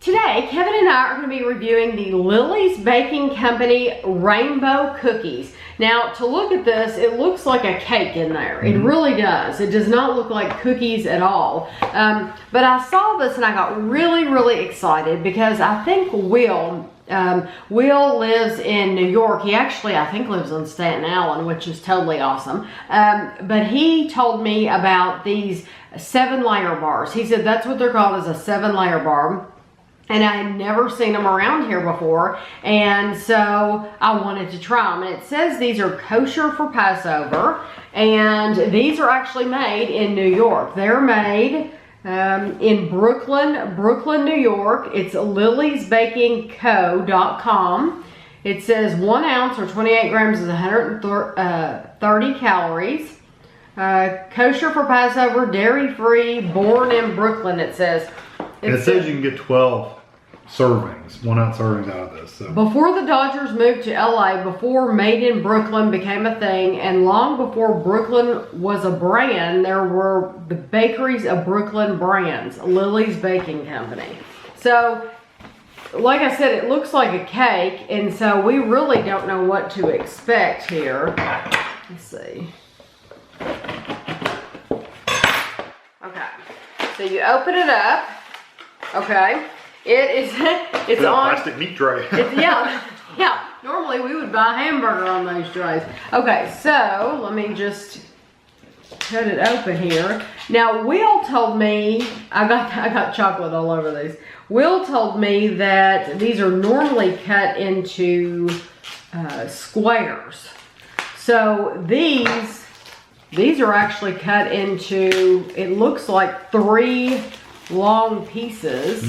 Today, Kevin and I are going to be reviewing the Lily's Baking Company Rainbow Cookies. Now, to look at this, it looks like a cake in there. It really does. It does not look like cookies at all. But I saw this and I got really excited because I think Will lives in New York. He actually, I think, lives on Staten Island, which is totally awesome. But he told me about these 7-layer bars. He said that's what they're called, is a 7-layer bar. And I had never seen them around here before, and so I wanted to try them. And it says these are kosher for Passover, and these are actually made in New York. They're made in Brooklyn, New York. It's lillysbakingco.com. It says 1 ounce or 28 grams is 130 calories. Kosher for Passover, dairy-free, born in Brooklyn, it says. It says you can get 12 servings, 1 ounce servings out of this. So. Before the Dodgers moved to LA, before Made in Brooklyn became a thing, and long before Brooklyn was a brand, there were the bakeries of Brooklyn brands, Lily's Baking Company. So, like I said, it looks like a cake, and so we really don't know what to expect here. Let's see. Okay, so you open it up. Okay, it's on plastic meat tray. yeah. Normally we would buy a hamburger on those trays. Okay, so let me just cut it open here. Now, Will told me I got chocolate all over these. Will told me that these are normally cut into squares. So these are actually cut into, it looks like 3 long pieces.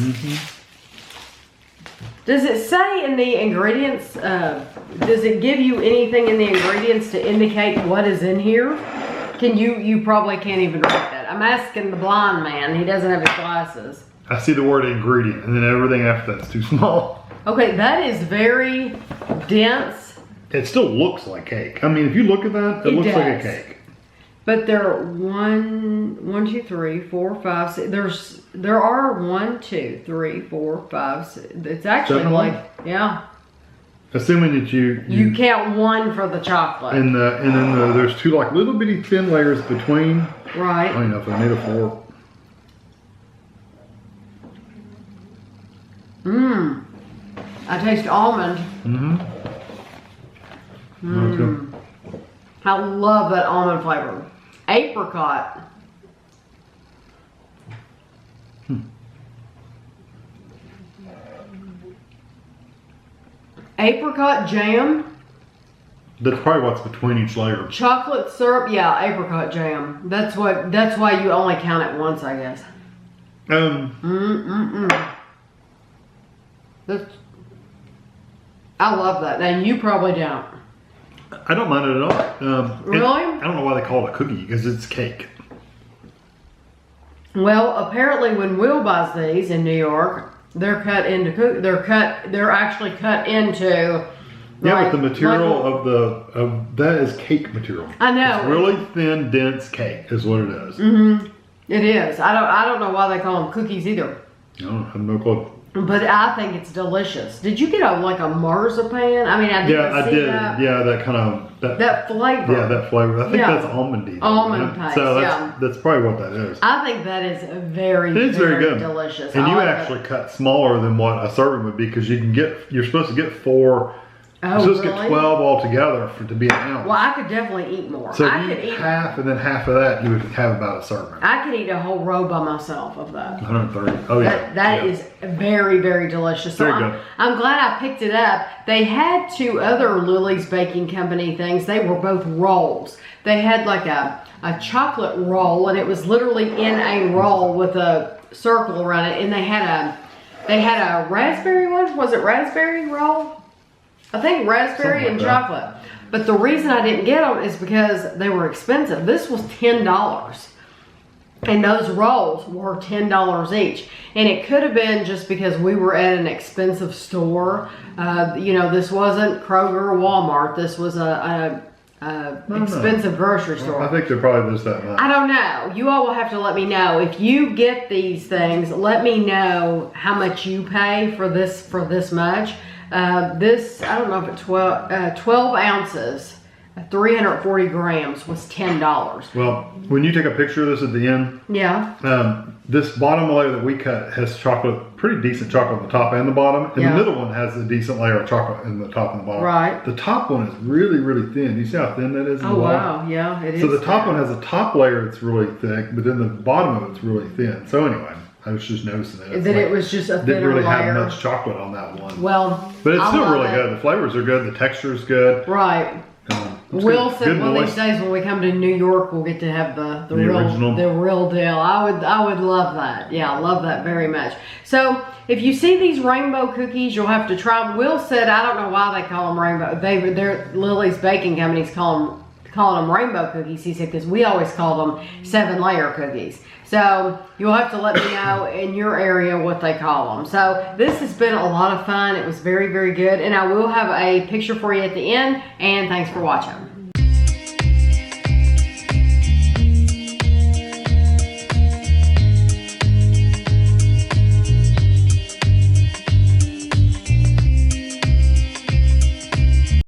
Does it say in the ingredients, does it give you anything in the ingredients to indicate what is in here? You probably can't even read that. I'm asking the blind man, he doesn't have his glasses. I see the word ingredient and then everything after that's too small. Okay, that is very dense. It still looks like cake. I mean, if you look at that, it looks does. like a cake. But there are 1, 2, 3, 4, 5, 6. There are 1, 2, 3, 4, 5, 6. It's actually 7 like, yeah. Assuming that you count 1 for the chocolate. And then there's 2 like little bitty thin layers between. Right. I don't know if I need a fork. I taste almond. I love that almond flavor. Apricot. Apricot jam. That's probably what's between each layer. Chocolate syrup, yeah, apricot jam. That's why you only count it once, I guess. I love that. And you probably don't. I don't mind it at all. Really? I don't know why they call it a cookie, because it's cake. Well, apparently when Will buys these in New York, they're cut into they're actually cut into. Yeah, like, but the material of that is cake material. I know. It's really thin, dense cake is what it is. It is. I don't know why they call them cookies either. No, I have no clue. But I think it's delicious. Did you get a marzipan? I mean, I did. Yeah, I did. Yeah, that kind of that flavor. Yeah, that flavor. I think that's almondy. Almond paste. So that's probably what that is. I think that is very good. Delicious. And you actually cut smaller than what a serving would be, because you're supposed to get 4. Oh, you're supposed to really? get 12 altogether to be an ounce. Well, I could definitely eat more. So I if you could eat eat half, and then half of that, you would have about a serving. I could eat a whole row by myself of that. 130. Oh yeah. That is very delicious. So Very good. I'm glad I picked it up. They had 2 other Lily's Baking Company things. They were both rolls. They had like a chocolate roll, and it was literally in a roll with a circle around it. And they had a raspberry one. Was it raspberry roll? I think raspberry and chocolate. But the reason I didn't get them is because they were expensive. This was $10. And those rolls were $10 each. And it could have been just because we were at an expensive store. You know, this wasn't Kroger or Walmart. This was a expensive grocery store. I think they're probably just that much. I don't know. You all will have to let me know. If you get these things, let me know how much you pay for this much. This, I don't know if it's 12 ounces, 340 grams was $10. Well, when you take a picture of this at the end, yeah, this bottom layer that we cut has chocolate, pretty decent chocolate on the top and the bottom, and the middle one has a decent layer of chocolate in the top and the bottom. Right. The top one is really, really thin. You see how thin that is? Oh wow, yeah, it is. So the top one has a top layer that's really thick, but then the bottom of it's really thin. So anyway, I was just noticing that. That it was just a thinner didn't really layer. have much chocolate on that one. Well, but it's still really good. The flavors are good. The texture is good. Right. Will said one of these days when we come to New York, we'll get to have the real deal. I would love that. Yeah, I love that very much. So if you see these rainbow cookies, you'll have to try them. Will said, I don't know why they call them rainbow. They're Lily's baking company's calling them rainbow cookies. He said because we always call them 7-layer cookies. So you'll have to let me know in your area what they call them. So this has been a lot of fun. It was very, very good. And I will have a picture for you at the end. And thanks for watching.